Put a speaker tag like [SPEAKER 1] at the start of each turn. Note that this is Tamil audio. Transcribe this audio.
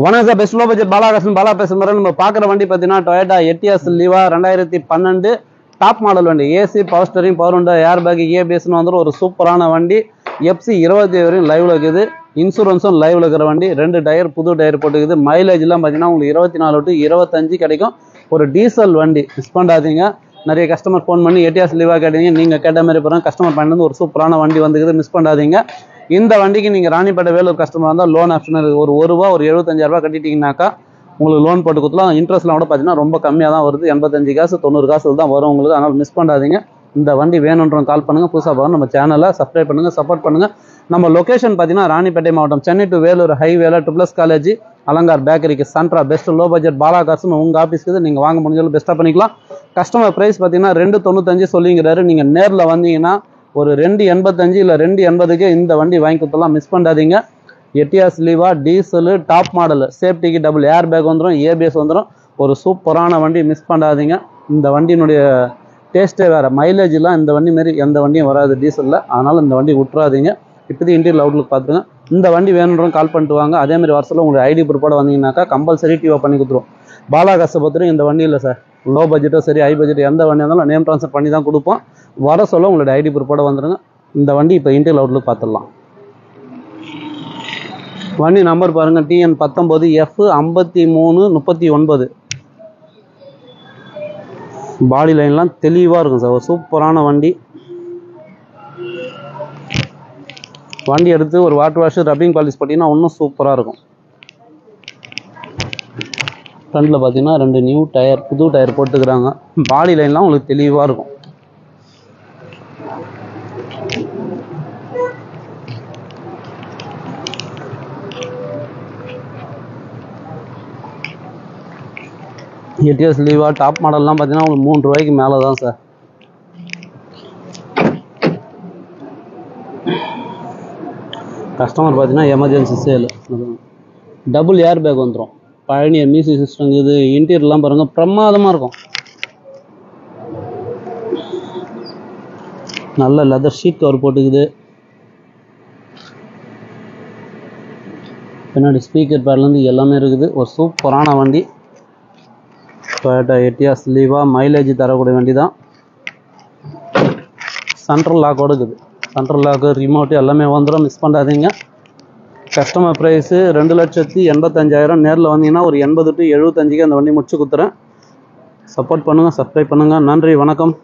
[SPEAKER 1] வணக்கம் சார், பெஸ்ட் லோ பட்ஜெட் பாலாகாசன் பாலா பேசுகிற நம்ம பார்க்குற வண்டி பார்த்தீங்கன்னா Toyota Etios Liva 2012 top model வண்டி. AC, power steering, power window, air bag, ஏபிஎஸ்னு வந்துடும். ஒரு சூப்பரான வண்டி. FC 20 வரையும் லைவ்ல இருக்குது. இன்சூரன்ஸும் லைவ்ல இருக்கிற வண்டி. 2 டயர் புது டயர் போட்டுக்குது. மைலேஜ்லாம் பார்த்தீங்கன்னா உங்களுக்கு 24 to 25 கிடைக்கும். ஒரு டீசல் வண்டி, மிஸ் பண்ணாதீங்க. நிறைய கஸ்டமர் ஃபோன் பண்ணி எட்டியாஸ் லீவா கேட்டீங்க, நீங்கள் கேட்ட மாதிரி போகிறோம். கஸ்டமர் பண்ணி ஒரு சூப்பரான வண்டி வந்துக்குது, மிஸ் பண்ணாதீங்க. இந்த வண்டிக்கு நீங்கள் ராணிப்பேட்டை வேலூர் கஸ்டமர் வந்தால் லோன் ஆப்ஷன் இருக்குது. ஒரு ரூபா ஒரு 75,000 கட்டிட்டீங்கன்னாக்கா உங்களுக்கு லோன் போட்டு கொடுத்துலாம். இன்ட்ரெஸ்ட்லாம் கூட பார்த்தீங்கன்னா ரொம்ப கம்மியாக தான் வருது. 85 காசு 90 காசு தான் வரும் உங்களுக்கு. அதனால் மிஸ் பண்ணாதீங்க. இந்த வண்டி வேணுன்றவங்க கால் பண்ணுங்கள். புதுசாக பாருங்கள், நம்ம சேனலை சப்ஸ்கிரைப் பண்ணுங்கள், சப்போர்ட் பண்ணுங்கள். நம்ம லொக்கேஷன் பார்த்தீங்கன்னா ராணிப்பேட்டை மாவட்டம், சென்னை டு வேலூர் ஹைவேல ட்ரிபிள்எஸ் காலேஜ் அலங்கார் பேக்கரிக்கு சென்ட்ரா பெஸ்ட் லோ பட்ஜெட் பாலாகாசன் உங்கள் ஆஃபீஸ்க்கு நீங்கள் வாங்க முடிஞ்சாலும் பெஸ்ட்டாக பண்ணிக்கலாம். கஸ்டமர் ப்ரைஸ் பார்த்தீங்கன்னா 295 சொல்லிங்கிறாரு. நீங்கள் நேரில் வந்தீங்கன்னா ஒரு 285 இல்லை 280க்கு இந்த வண்டி வாங்கி கொடுத்தலாம், மிஸ் பண்ணாதீங்க. எட்டியாஸ் லீவா டீசலு டாப் மாடலு, சேஃப்டிக்கு டபுள் ஏர் பேக் வந்துடும், ஏபிஎஸ் வந்துடும். ஒரு சூப்பரான வண்டி, மிஸ் பண்ணாதீங்க. இந்த வண்டியினுடைய டேஸ்ட்டே வேறு. மைலேஜ்லாம் இந்த வண்டி மாரி எந்த வண்டியும் வராது டீசலில். அதனால் இந்த வண்டி விட்டுறாதீங்க. இப்போதைக்கு இன்டீரியல் அவுட்லுக் பார்த்துருங்க. இந்த வண்டி வேணுன்றவங்க கால் பண்ணிட்டு வாங்க. அதேமாதிரி வருஷத்தில் உங்களுக்கு ஐடி ப்ரூஃபோட வந்தீங்கன்னாக்கா கம்பல்சரி டிஓ பண்ணி கொடுத்துருவோம். பாலாகாசை பொறுத்தவரைக்கும் இந்த வண்டி இல்லை சார். லோ பட்ஜெட்டோ சரி ஹை பட்ஜெட் எந்த வண்டி இருந்தாலும் நேம் ட்ரான்ஸ்ஃபர் பண்ணி தான் கொடுப்போம். வர சொல்ல உங்களோட ஐடி ப்ரூஃபோட வந்துடுங்க. இந்த வண்டி இப்போ இன்டீரியல் அவுட்லுக் பார்த்துடலாம். வண்டி நம்பர் பாருங்கள், TN 19 F5339. பாடி லைன்லாம் தெளிவாக இருக்கும் சார். ஒரு சூப்பரான வண்டி. வண்டி எடுத்து ஒரு வாட்டர் வாஷ் ரப்பிங் பாலிஷ் பண்ணிங்கன்னா இன்னும் சூப்பராக இருக்கும். ஃப்ரண்டில் பார்த்தீங்கன்னா 2 நியூ டயர், புது டயர் போட்டுக்கிறாங்க. பாடி லைன்லாம் உங்களுக்கு தெளிவாக இருக்கும். எட்டியாஸ் லீவா டாப் மாடல்லாம் பார்த்தீங்கன்னா உங்களுக்கு 3 ரூபாய்க்கு மேலே தான் சார். கஸ்டமர் பார்த்தீங்கன்னா emergency sale. Double air bag வந்துடும். பழனியர் மியூசிக் சிஸ்டம் இது. இன்டீரியர்லாம் பாருங்கள், பிரமாதமாக இருக்கும். நல்ல லெதர் ஷீட் கவர் போட்டுக்குது. பின்னாடி ஸ்பீக்கர் பேட்லேருந்து எல்லாமே இருக்குது. ஒரு சூப்பரான வண்டி. டொயோட்டா எட்டியாஸ் லீவா மைலேஜ் தரக்கூடிய வண்டி தான். சென்ட்ரல் லாக்கோடு இருக்குது. சென்ட்ரல் லாக்கு, ரிமோட்டு எல்லாமே வந்துடும், மிஸ் பண்ணாதீங்க. Customer price 2,85,000. நேரில் வந்தீங்கன்னா ஒரு 80 to 75க்கு அந்த வண்டி முடிச்சு கொடுத்துறேன். சப்போர்ட் பண்ணுங்கள், சப்ஸ்கிரைப் பண்ணுங்கள். நன்றி, வணக்கம்.